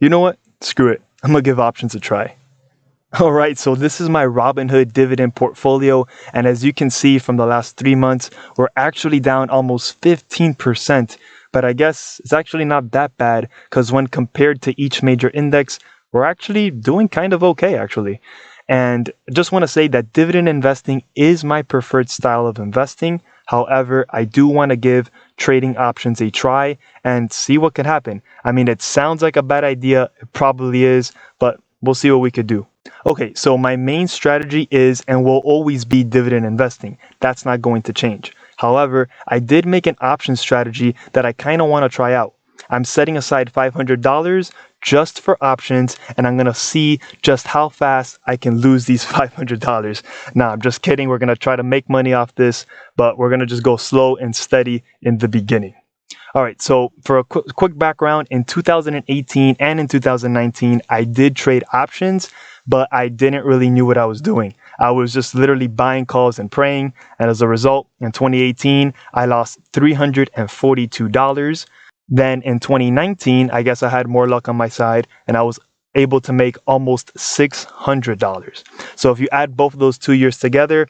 you know what? Screw it. I'm going to give options a try. All right, so this is my Robinhood dividend portfolio. And as you can see from the last 3 months, we're actually down almost 15%. But I guess it's actually not that bad because when compared to each major index, we're actually doing kind of okay, actually. And I just want to say that dividend investing is my preferred style of investing. However, I do want to give trading options a try and see what can happen. I mean, it sounds like a bad idea. It probably is, but we'll see what we could do. Okay, so my main strategy is and will always be dividend investing. That's not going to change. However, I did make an option strategy that I kind of want to try out. I'm setting aside $500 just for options, and I'm going to see just how fast I can lose these $500. Nah, I'm just kidding. We're going to try to make money off this, but we're going to just go slow and steady in the beginning. All right, so for a quick background, in 2018 and in 2019, I did trade options, but I didn't really knew what I was doing. I was just literally buying calls and praying, and as a result, in 2018, I lost $342. Then in 2019, I guess I had more luck on my side, and I was able to make almost $600. So if you add both of those 2 years together,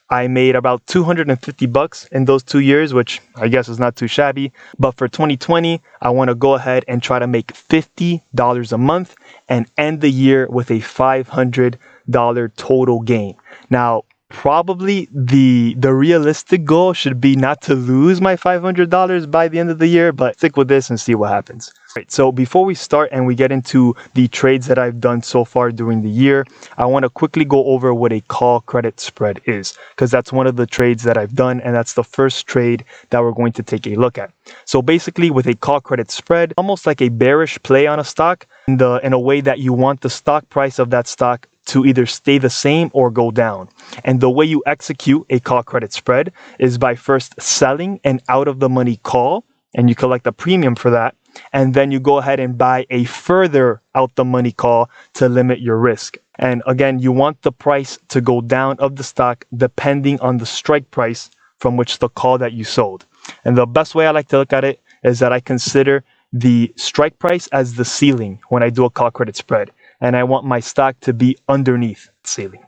I made about $250 in those 2 years, which I guess is not too shabby. But for 2020, I want to go ahead and try to make $50 a month and end the year with a $500 total gain. Now, probably the realistic goal should be not to lose my $500 by the end of the year, but stick with this and see what happens. Right, so before we start and we get into the trades that I've done so far during the year, I want to quickly go over what a call credit spread is, because that's one of the trades that I've done, and that's the first trade that we're going to take a look at. So basically, with a call credit spread, almost like a bearish play on a stock, in a way that you want the stock price of that stock to either stay the same or go down. And the way you execute a call credit spread is by first selling an out of the money call, and you collect a premium for that. And then you go ahead and buy a further out the money call to limit your risk. And again, you want the price to go down of the stock depending on the strike price from which the call that you sold. And the best way I like to look at it is that I consider the strike price as the ceiling when I do a call credit spread. And I want my stock to be underneath the ceiling.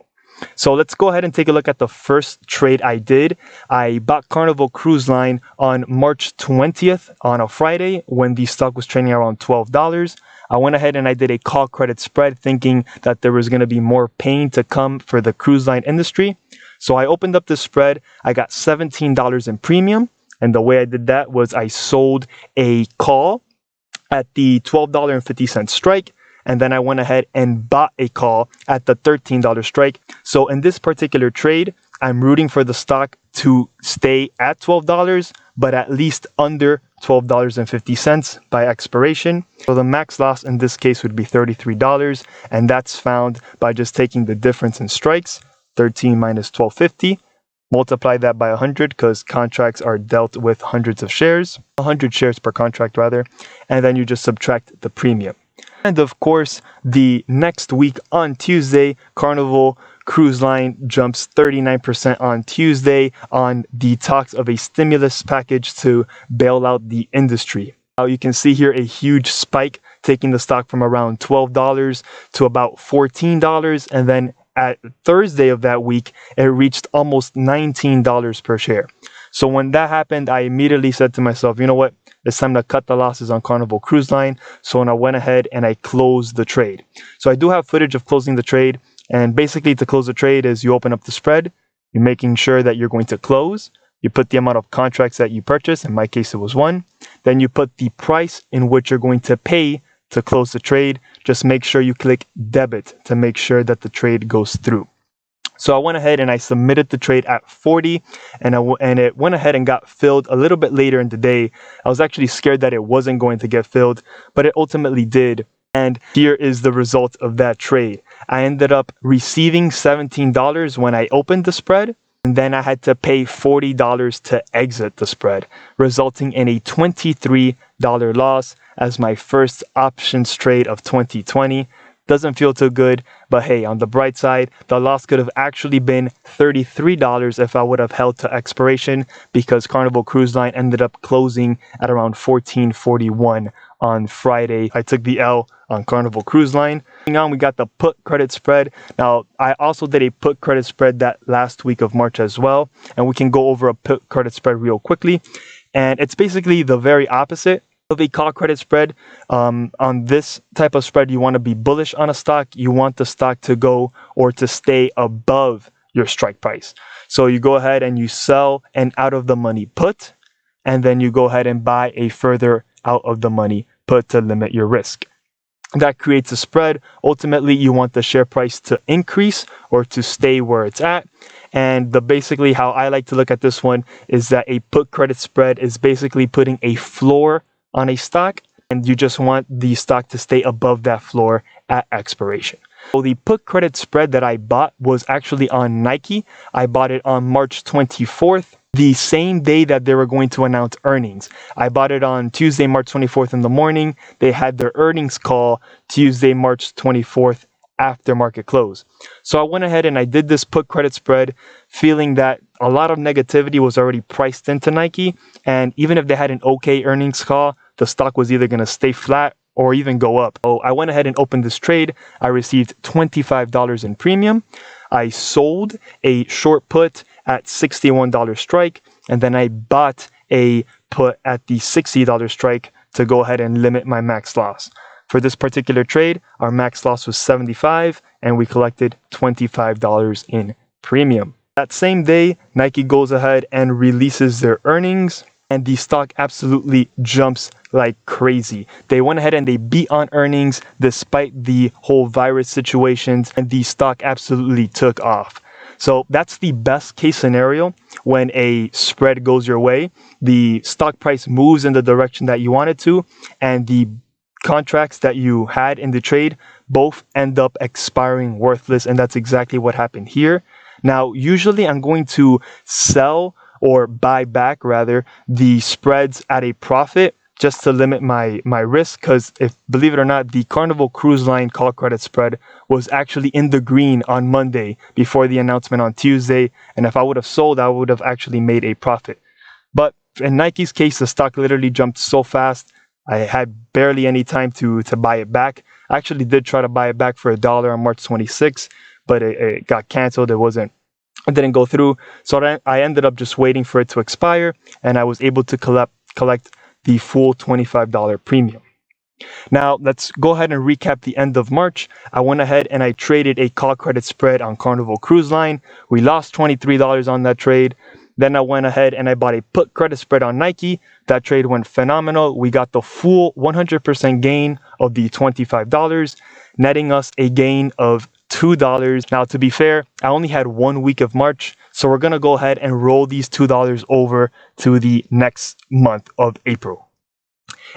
So let's go ahead and take a look at the first trade I did. I bought Carnival Cruise Line on March 20th on a Friday when the stock was trading around $12. I went ahead and I did a call credit spread thinking that there was going to be more pain to come for the cruise line industry. So I opened up the spread. I got $17 in premium. And the way I did that was I sold a call at the $12.50 strike. And then I went ahead and bought a call at the $13 strike. So in this particular trade, I'm rooting for the stock to stay at $12, but at least under $12.50 by expiration. So the max loss in this case would be $33. And that's found by just taking the difference in strikes, 13 minus 1250. Multiply that by 100 because contracts are dealt with hundreds of shares, 100 shares per contract rather. And then you just subtract the premium. And of course, the next week on Tuesday, Carnival Cruise Line jumps 39% on Tuesday on the talks of a stimulus package to bail out the industry. Now you can see here a huge spike taking the stock from around $12 to about $14. And then at Thursday of that week, it reached almost $19 per share. So when that happened, I immediately said to myself, you know what? It's time to cut the losses on Carnival Cruise Line. So when I went ahead and I closed the trade. So I do have footage of closing the trade. And basically to close the trade is you open up the spread. You're making sure that you're going to close. You put the amount of contracts that you purchased. In my case, it was 1. Then you put the price in which you're going to pay to close the trade. Just make sure you click debit to make sure that the trade goes through. So I went ahead and I submitted the trade at 40 and it went ahead and got filled a little bit later in the day. I was actually scared that it wasn't going to get filled, but it ultimately did. And here is the result of that trade. I ended up receiving $17 when I opened the spread, and then I had to pay $40 to exit the spread, resulting in a $23 loss as my first options trade of 2020. Doesn't feel too good, but hey, on the bright side, the loss could have actually been $33 if I would have held to expiration, because Carnival Cruise Line ended up closing at around 14:41 on Friday. I took the L on Carnival Cruise Line. Moving on, we got the put credit spread. Now, I also did a put credit spread that last week of March as well, and we can go over a put credit spread real quickly. And it's basically the very opposite of a call credit spread. On this type of spread, you want to be bullish on a stock. You want the stock to go or to stay above your strike price. So you go ahead and you sell an out of the money put, and then you go ahead and buy a further out of the money put to limit your risk. That creates a spread. Ultimately, you want the share price to increase or to stay where it's at. And basically how I like to look at this one is that a put credit spread is basically putting a floor on a stock, and you just want the stock to stay above that floor at expiration. So the put credit spread that I bought was actually on Nike. I bought it on March 24th, the same day that they were going to announce earnings. I bought it on Tuesday, March 24th in the morning. They had their earnings call Tuesday, March 24th after market close. So I went ahead and I did this put credit spread, feeling that a lot of negativity was already priced into Nike. And even if they had an okay earnings call, the stock was either going to stay flat or even go up. So I went ahead and opened this trade. I received $25 in premium. I sold a short put at $61 strike, and then I bought a put at the $60 strike to go ahead and limit my max loss. For this particular trade, our max loss was $75, and we collected $25 in premium. That same day, Nike goes ahead and releases their earnings, and the stock absolutely jumps like crazy. They went ahead and they beat on earnings despite the whole virus situations, and the stock absolutely took off. So that's the best case scenario when a spread goes your way. The stock price moves in the direction that you want it to, and the contracts that you had in the trade both end up expiring worthless, and that's exactly what happened here. Now, usually I'm going to sell or buy back rather the spreads at a profit just to limit my risk, because if, believe it or not, the Carnival Cruise Line call credit spread was actually in the green on Monday before the announcement on Tuesday, and if I would have sold, I would have actually made a profit. But in Nike's case, the stock literally jumped so fast, I had barely any time to buy it back. I actually did try to buy it back for $1 on March 26th, but it got canceled. It didn't go through. So I ended up just waiting for it to expire, and I was able to collect the full $25 premium. Now, let's go ahead and recap the end of March. I went ahead and I traded a call credit spread on Carnival Cruise Line. We lost $23 on that trade. Then I went ahead and I bought a put credit spread on Nike. That trade went phenomenal. We got the full 100% gain of the $25, netting us a gain of $2. Now, to be fair, I only had 1 week of March, so we're going to go ahead and roll these $2 over to the next month of April.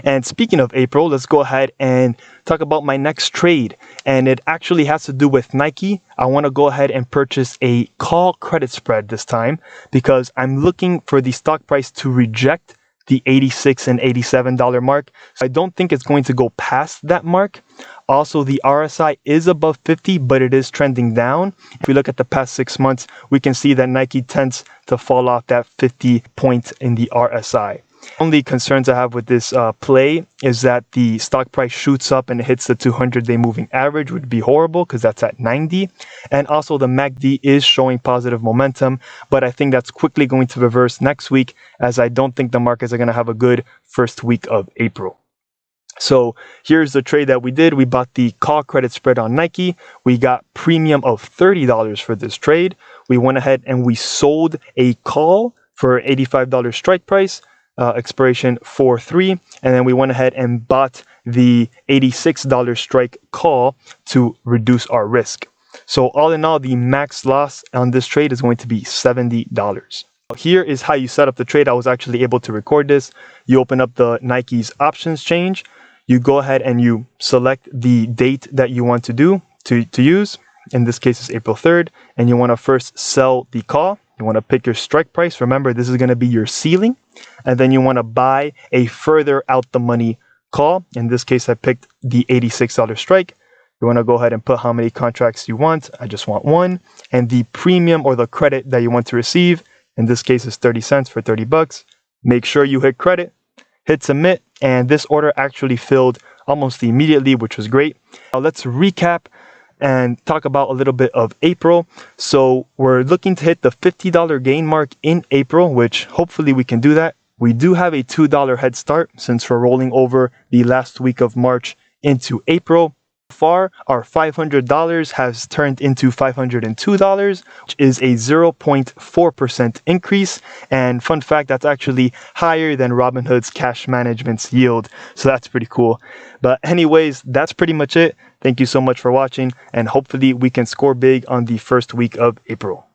And speaking of April, let's go ahead and talk about my next trade. And it actually has to do with Nike. I want to go ahead and purchase a call credit spread this time because I'm looking for the stock price to reject the $86 and $87 mark. So I don't think it's going to go past that mark. Also, the RSI is above 50, but it is trending down. If we look at the past 6 months, we can see that Nike tends to fall off that 50 point in the RSI. Only concerns I have with this play is that the stock price shoots up and it hits the 200-day moving average, would be horrible because that's at 90. And also the MACD is showing positive momentum, but I think that's quickly going to reverse next week, as I don't think the markets are going to have a good first week of April. So here's the trade that we did. We bought the call credit spread on Nike. We got premium of $30 for this trade. We went ahead and we sold a call for $85 strike price. Expiration 4/3, and then we went ahead and bought the $86 strike call to reduce our risk. So all in all, the max loss on this trade is going to be $70. Here is how you set up the trade. I was actually able to record this. You open up the Nike's options change. You go ahead and you select the date that you want to use. In this case, it's April 3rd, and you want to first sell the call. You want to pick your strike price. Remember, this is going to be your ceiling. And then you want to buy a further out the money call. In this case, I picked the $86 strike. You want to go ahead and put how many contracts you want. I just want one. And the premium or the credit that you want to receive, in this case is 30 cents for 30 bucks. Make sure you hit credit, hit submit, and this order actually filled almost immediately, which was great. Now let's recap and talk about a little bit of April. So we're looking to hit the $50 gain mark in April, which hopefully we can do that. We do have a $2 head start since we're rolling over the last week of March into April. So far, our $500 has turned into $502, which is a 0.4% increase. And fun fact, that's actually higher than Robinhood's cash management's yield. So that's pretty cool. But anyways, that's pretty much it. Thank you so much for watching, and hopefully we can score big on the first week of April.